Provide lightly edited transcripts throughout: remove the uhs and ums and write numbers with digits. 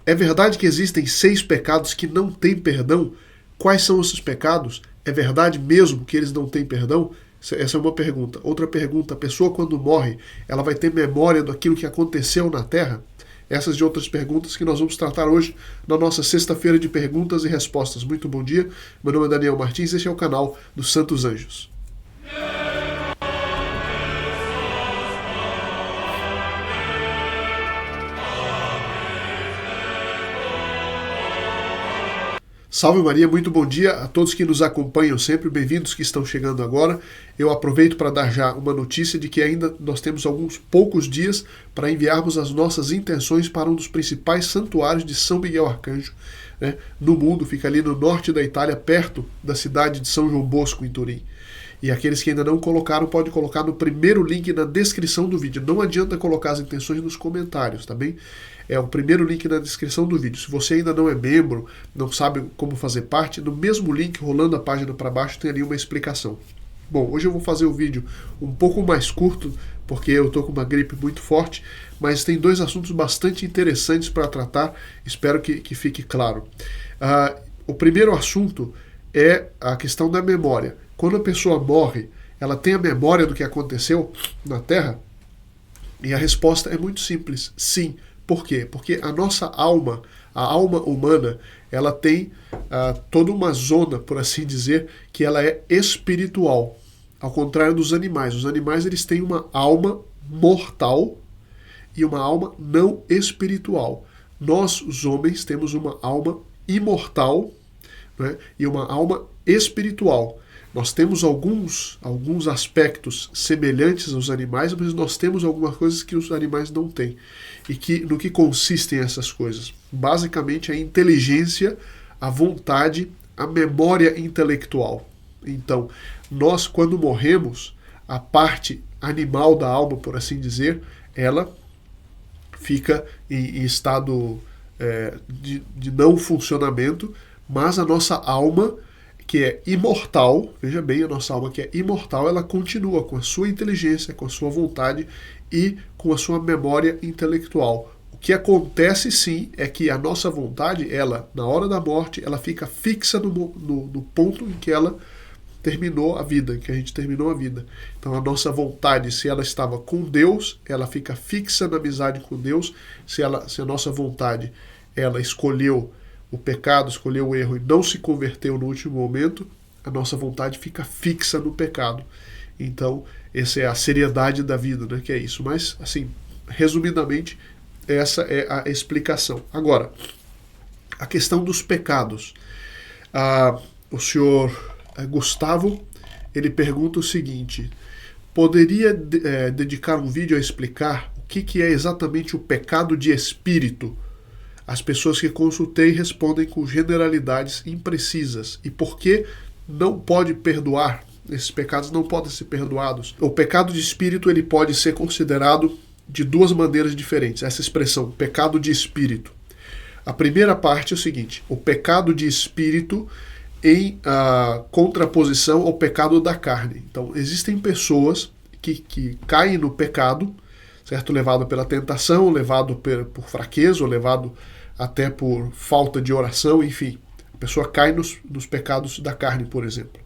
É verdade que existem 6 pecados que não têm perdão? Quais são esses pecados? É verdade mesmo que eles não têm perdão? Essa é uma pergunta. Outra pergunta, a pessoa quando morre, ela vai ter memória daquilo que aconteceu na Terra? Essas e outras perguntas que nós vamos tratar hoje na nossa sexta-feira de perguntas e respostas. Muito bom dia, meu nome é Daniel Martins, este é o canal dos Santos Anjos. Salve Maria, muito bom dia a todos que nos acompanham sempre, bem-vindos que estão chegando agora. Eu aproveito para dar já uma notícia de que ainda nós temos alguns poucos dias para enviarmos as nossas intenções para um dos principais santuários de São Miguel Arcanjo, né, no mundo, fica ali no norte da Itália, perto da cidade de São João Bosco, em Turim. E aqueles que ainda não colocaram, pode colocar no primeiro link na descrição do vídeo. Não adianta colocar as intenções nos comentários, tá bem? É o primeiro link na descrição do vídeo. Se você ainda não é membro, não sabe como fazer parte, no mesmo link, rolando a página para baixo, tem ali uma explicação. Bom, hoje eu vou fazer o vídeo um pouco mais curto, porque eu estou com uma gripe muito forte, mas tem 2 assuntos bastante interessantes para tratar, espero que fique claro. O primeiro assunto é a questão da memória. Quando a pessoa morre, ela tem a memória do que aconteceu na Terra? E a resposta é muito simples, sim. Por quê? Porque a nossa alma, a alma humana, ela tem toda uma zona, por assim dizer, que ela é espiritual. Ao contrário dos animais. Os animais eles têm uma alma mortal e uma alma não espiritual. Nós, os homens, temos uma alma imortal, né, e uma alma espiritual. Nós temos alguns aspectos semelhantes aos animais, mas nós temos algumas coisas que os animais não têm. E no que consistem essas coisas? Basicamente a inteligência, a vontade, a memória intelectual. Então, nós quando morremos, a parte animal da alma, por assim dizer, ela fica em estado de não funcionamento, mas a nossa alma, que é imortal, veja bem, a nossa alma que é imortal, ela continua com a sua inteligência, com a sua vontade e com a sua memória intelectual. O que acontece sim é que a nossa vontade, ela, na hora da morte, ela fica fixa no ponto em que ela terminou a vida, em que a gente terminou a vida. Então a nossa vontade, se ela estava com Deus, ela fica fixa na amizade com Deus. Se a nossa vontade, ela escolheu o pecado, escolheu o erro e não se converteu no último momento, a nossa vontade fica fixa no pecado. Então, essa é a seriedade da vida, né, que é isso. Mas, assim, resumidamente, essa é a explicação. Agora, a questão dos pecados. O senhor Gustavo, ele pergunta o seguinte: poderia dedicar um vídeo a explicar o que é exatamente o pecado de espírito? As pessoas que consultei respondem com generalidades imprecisas. E por que não pode perdoar? Esses pecados não podem ser perdoados. O pecado de espírito ele pode ser considerado de 2 maneiras diferentes. Essa expressão, pecado de espírito. A primeira parte é o seguinte: o pecado de espírito em contraposição ao pecado da carne. Então, existem pessoas que caem no pecado, certo? Levado pela tentação, levado por fraqueza, ou levado até por falta de oração, enfim. A pessoa cai nos pecados da carne, por exemplo.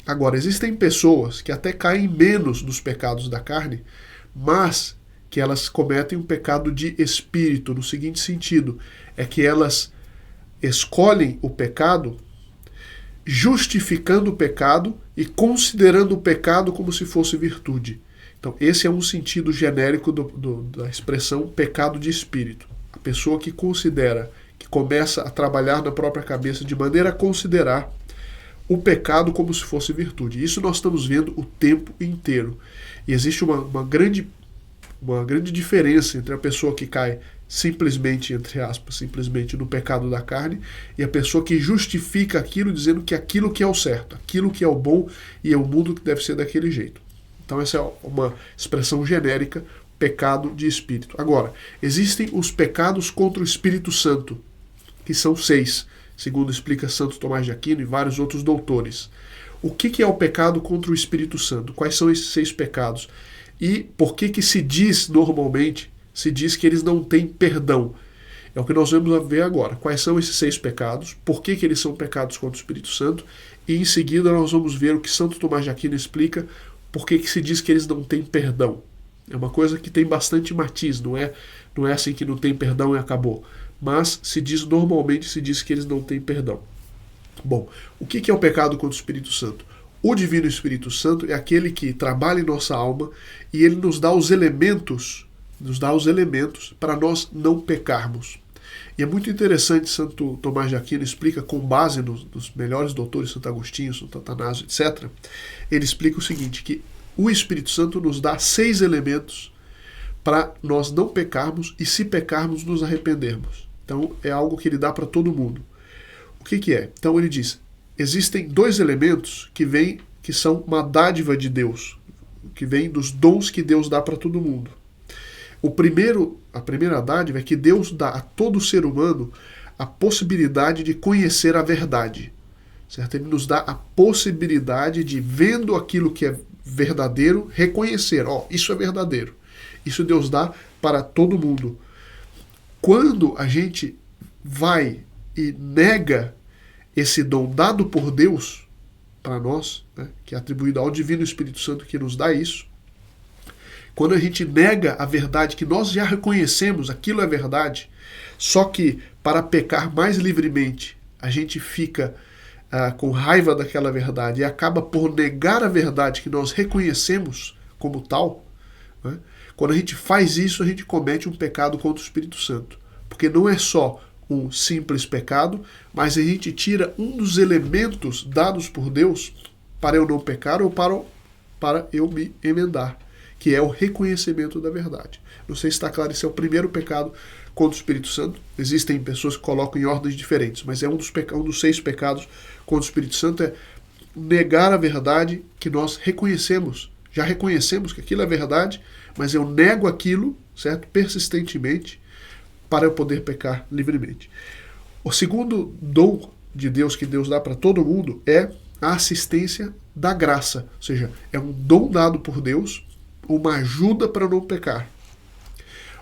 Agora, existem pessoas que até caem menos nos pecados da carne, mas que elas cometem um pecado de espírito, no seguinte sentido, é que elas escolhem o pecado justificando o pecado e considerando o pecado como se fosse virtude. Então, esse é um sentido genérico da expressão pecado de espírito. A pessoa que considera, que começa a trabalhar na própria cabeça de maneira a considerar o pecado como se fosse virtude. Isso nós estamos vendo o tempo inteiro. E existe uma grande diferença entre a pessoa que cai simplesmente, entre aspas, simplesmente no pecado da carne, e a pessoa que justifica aquilo dizendo que aquilo que é o certo, aquilo que é o bom e é o mundo que deve ser daquele jeito. Então essa é uma expressão genérica, pecado de espírito. Agora, existem os pecados contra o Espírito Santo, que são 6, segundo explica Santo Tomás de Aquino e vários outros doutores. O que é o pecado contra o Espírito Santo? Quais são esses 6 pecados? E por que se diz normalmente, se diz que eles não têm perdão? É o que nós vamos ver agora. Quais são esses 6 pecados, por que eles são pecados contra o Espírito Santo, e em seguida nós vamos ver o que Santo Tomás de Aquino explica, por que se diz que eles não têm perdão. É uma coisa que tem bastante matiz, não é assim que não tem perdão e acabou. Mas normalmente se diz que eles não têm perdão. Bom, o que é o pecado contra o Espírito Santo? O Divino Espírito Santo é aquele que trabalha em nossa alma e ele nos dá os elementos para nós não pecarmos. E é muito interessante, Santo Tomás de Aquino explica, com base nos melhores doutores, Santo Agostinho, Santo Atanásio, etc., ele explica o seguinte, que o Espírito Santo nos dá 6 elementos para nós não pecarmos e, se pecarmos, nos arrependermos. Então, é algo que ele dá para todo mundo. O que é? Então, ele diz, existem 2 elementos que são uma dádiva de Deus, que vem dos dons que Deus dá para todo mundo. A primeira dádiva é que Deus dá a todo ser humano a possibilidade de conhecer a verdade. Certo? Ele nos dá a possibilidade de, vendo aquilo que é verdadeiro, reconhecer. Isso é verdadeiro. Isso Deus dá para todo mundo. Quando a gente vai e nega esse dom dado por Deus para nós, né, que é atribuído ao Divino Espírito Santo que nos dá isso, quando a gente nega a verdade que nós já reconhecemos, aquilo é verdade, só que para pecar mais livremente, a gente fica com raiva daquela verdade e acaba por negar a verdade que nós reconhecemos como tal, né? Quando a gente faz isso, a gente comete um pecado contra o Espírito Santo. Porque não é só um simples pecado, mas a gente tira um dos elementos dados por Deus para eu não pecar ou para eu me emendar, que é o reconhecimento da verdade. Não sei se está claro, esse é o primeiro pecado contra o Espírito Santo. Existem pessoas que colocam em ordens diferentes, mas é um dos 6 pecados contra o Espírito Santo, é negar a verdade que nós reconhecemos. Já reconhecemos que aquilo é verdade, mas eu nego aquilo, certo? Persistentemente, para eu poder pecar livremente. O segundo dom de Deus que Deus dá para todo mundo é a assistência da graça. Ou seja, é um dom dado por Deus, uma ajuda para não pecar.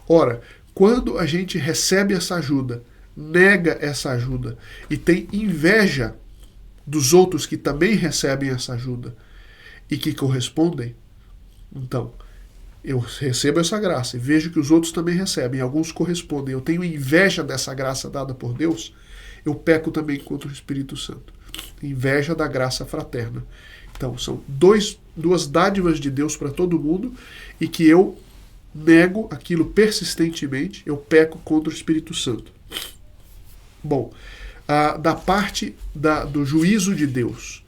Ora, quando a gente recebe essa ajuda, nega essa ajuda e tem inveja dos outros que também recebem essa ajuda e que correspondem, então, eu recebo essa graça e vejo que os outros também recebem, alguns correspondem, eu tenho inveja dessa graça dada por Deus, eu peco também contra o Espírito Santo. Inveja da graça fraterna. Então, são duas dádivas de Deus para todo mundo e que eu nego aquilo persistentemente, eu peco contra o Espírito Santo. Bom, da parte do juízo de Deus.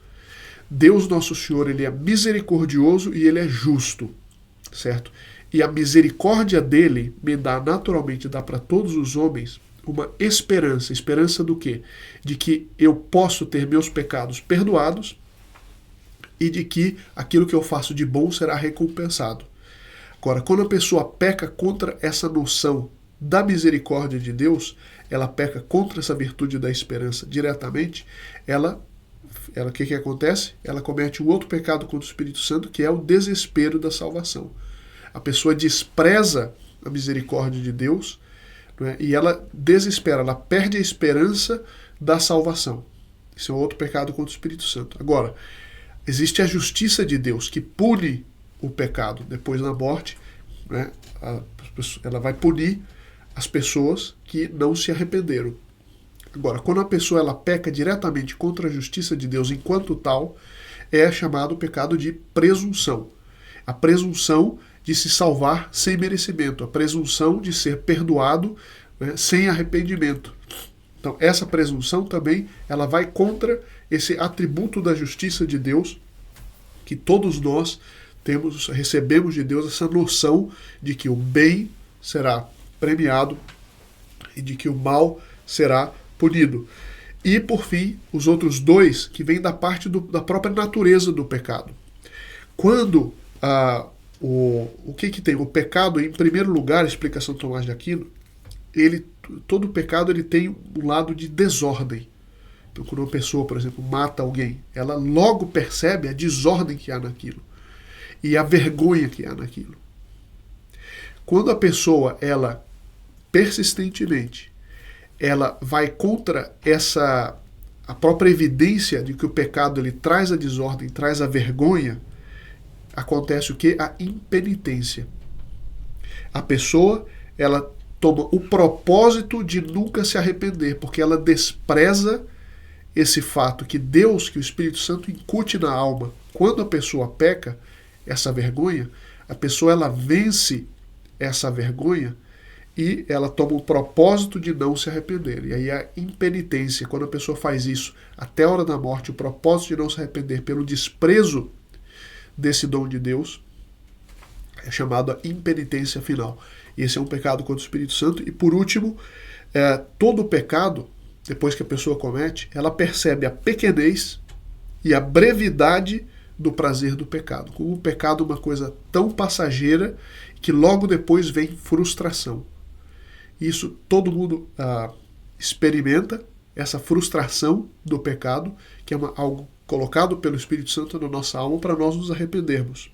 Deus Nosso Senhor, ele é misericordioso e ele é justo, certo? E a misericórdia dele me dá, naturalmente, dá para todos os homens uma esperança. Esperança do quê? De que eu posso ter meus pecados perdoados e de que aquilo que eu faço de bom será recompensado. Agora, quando a pessoa peca contra essa noção da misericórdia de Deus, ela peca contra essa virtude da esperança diretamente, o que acontece? Ela comete um outro pecado contra o Espírito Santo, que é o desespero da salvação. A pessoa despreza a misericórdia de Deus, não é? E ela desespera, ela perde a esperança da salvação. Isso é um outro pecado contra o Espírito Santo. Agora, existe a justiça de Deus, que pune o pecado depois da morte, né? Ela vai punir as pessoas que não se arrependeram. Agora, quando a pessoa ela peca diretamente contra a justiça de Deus enquanto tal, é chamado o pecado de presunção. A presunção de se salvar sem merecimento, a presunção de ser perdoado, né, sem arrependimento. Então, essa presunção também ela vai contra esse atributo da justiça de Deus, que todos nós recebemos de Deus essa noção de que o bem será premiado e de que o mal será punido. E, por fim, os outros 2 que vêm da parte da própria natureza do pecado. Quando o que tem? O pecado, em primeiro lugar, explicação de Tomás de Aquino, todo pecado ele tem um lado de desordem. Então, quando uma pessoa, por exemplo, mata alguém, ela logo percebe a desordem que há naquilo e a vergonha que há naquilo. Quando a pessoa, ela persistentemente, ela vai contra a própria evidência de que o pecado ele traz a desordem, traz a vergonha, acontece o quê? A impenitência. A pessoa, ela toma o propósito de nunca se arrepender, porque ela despreza esse fato que Deus, que o Espírito Santo incute na alma. Quando a pessoa peca, essa vergonha, a pessoa ela vence essa vergonha e ela toma o propósito de não se arrepender. E aí a impenitência, quando a pessoa faz isso até a hora da morte, o propósito de não se arrepender pelo desprezo desse dom de Deus, é chamado a impenitência final. E esse é um pecado contra o Espírito Santo. E por último, todo pecado, depois que a pessoa comete, ela percebe a pequenez e a brevidade do prazer do pecado. Como o pecado é uma coisa tão passageira que logo depois vem frustração. Isso todo mundo experimenta, essa frustração do pecado, que é algo colocado pelo Espírito Santo na nossa alma para nós nos arrependermos.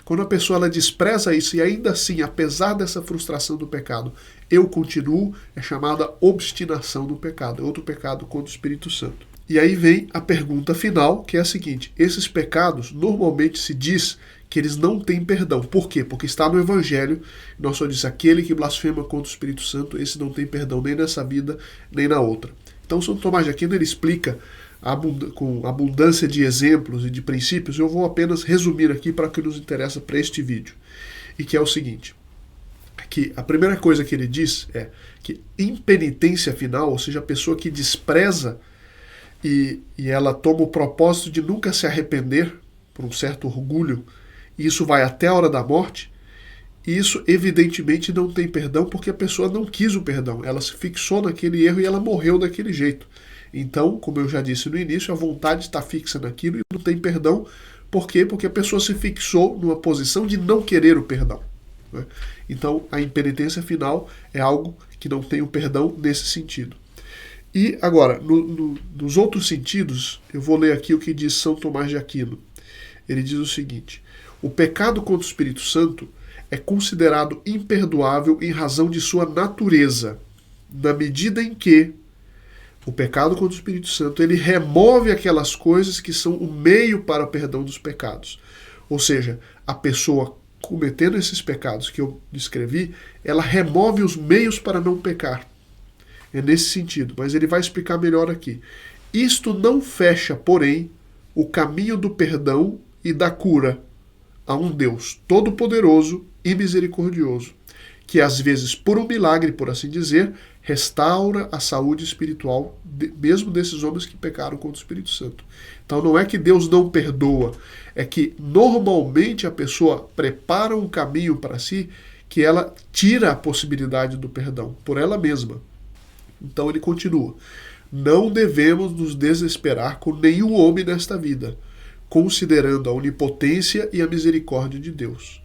Quando a pessoa ela despreza isso e ainda assim, apesar dessa frustração do pecado, eu continuo, é chamada obstinação do pecado, é outro pecado contra o Espírito Santo. E aí vem a pergunta final, que é a seguinte: esses pecados, normalmente se diz que eles não têm perdão. Por quê? Porque está no Evangelho, nós só diz aquele que blasfema contra o Espírito Santo, esse não tem perdão nem nessa vida, nem na outra. Então São Tomás de Aquino ele explica com abundância de exemplos e de princípios. Eu vou apenas resumir aqui para o que nos interessa para este vídeo. E que é o seguinte, que a primeira coisa que ele diz é que impenitência final, ou seja, a pessoa que despreza e ela toma o propósito de nunca se arrepender por um certo orgulho, e isso vai até a hora da morte, e isso evidentemente não tem perdão porque a pessoa não quis o perdão, ela se fixou naquele erro e ela morreu daquele jeito. Então, como eu já disse no início, a vontade está fixa naquilo e não tem perdão. Por quê? Porque a pessoa se fixou numa posição de não querer o perdão. Né? Então, a impenitência final é algo que não tem o perdão nesse sentido. E agora, nos outros sentidos, eu vou ler aqui o que diz São Tomás de Aquino. Ele diz o seguinte: o pecado contra o Espírito Santo é considerado imperdoável em razão de sua natureza, na medida em que o pecado contra o Espírito Santo ele remove aquelas coisas que são o meio para o perdão dos pecados. Ou seja, a pessoa cometendo esses pecados que eu descrevi, ela remove os meios para não pecar. É nesse sentido, mas ele vai explicar melhor aqui. Isto não fecha, porém, o caminho do perdão e da cura a um Deus todo-poderoso e misericordioso, que às vezes, por um milagre, por assim dizer, restaura a saúde espiritual mesmo desses homens que pecaram contra o Espírito Santo. Então não é que Deus não perdoa, é que normalmente a pessoa prepara um caminho para si que ela tira a possibilidade do perdão por ela mesma. Então ele continua: não devemos nos desesperar com nenhum homem nesta vida, considerando a onipotência e a misericórdia de Deus.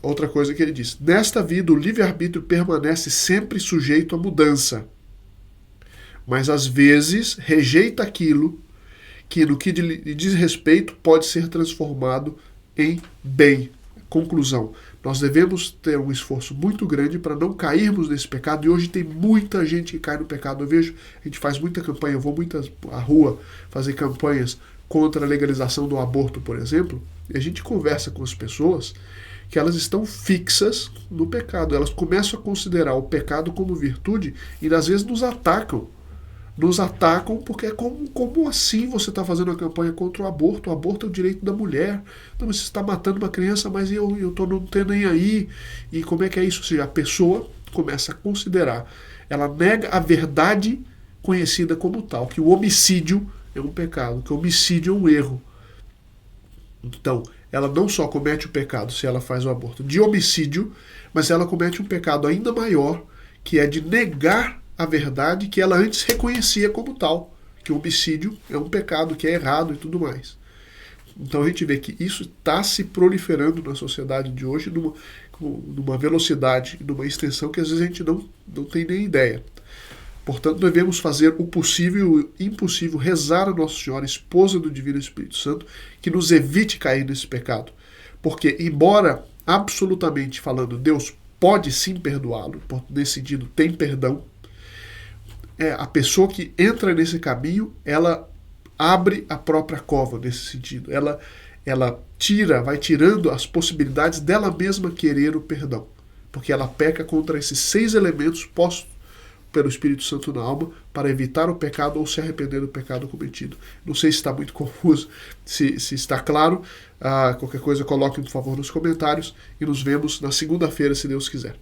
Outra coisa que ele diz: nesta vida o livre-arbítrio permanece sempre sujeito à mudança, mas às vezes rejeita aquilo que no que lhe diz respeito pode ser transformado em bem. Conclusão: nós devemos ter um esforço muito grande para não cairmos nesse pecado, e hoje tem muita gente que cai no pecado. Eu vejo, a gente faz muita campanha, eu vou muito à rua fazer campanhas contra a legalização do aborto, por exemplo, e a gente conversa com as pessoas que elas estão fixas no pecado. Elas começam a considerar o pecado como virtude e às vezes nos atacam. Nos atacam porque é como assim você está fazendo uma campanha contra o aborto? O aborto é o direito da mulher. Não, você está matando uma criança, mas eu não tenho nem aí. E como é que é isso? Ou seja, a pessoa começa a considerar, ela nega a verdade conhecida como tal, que o homicídio é um pecado, que o homicídio é um erro. Então, ela não só comete o pecado se ela faz o aborto de homicídio, mas ela comete um pecado ainda maior, que é de negar a verdade que ela antes reconhecia como tal, que o homicídio é um pecado, que é errado e tudo mais. Então a gente vê que isso está se proliferando na sociedade de hoje numa velocidade, numa extensão que às vezes a gente não tem nem ideia. Portanto, devemos fazer o possível e o impossível, rezar a Nossa Senhora, esposa do Divino Espírito Santo, que nos evite cair nesse pecado. Porque, embora, absolutamente falando, Deus pode sim perdoá-lo, nesse sentido, tem perdão, a pessoa que entra nesse caminho, ela abre a própria cova nesse sentido. Ela vai tirando as possibilidades dela mesma querer o perdão. Porque ela peca contra esses 6 elementos postos pelo Espírito Santo na alma para evitar o pecado ou se arrepender do pecado cometido. Não sei se está muito confuso, se está claro. Qualquer coisa coloque, por favor, nos comentários e nos vemos na segunda-feira, se Deus quiser.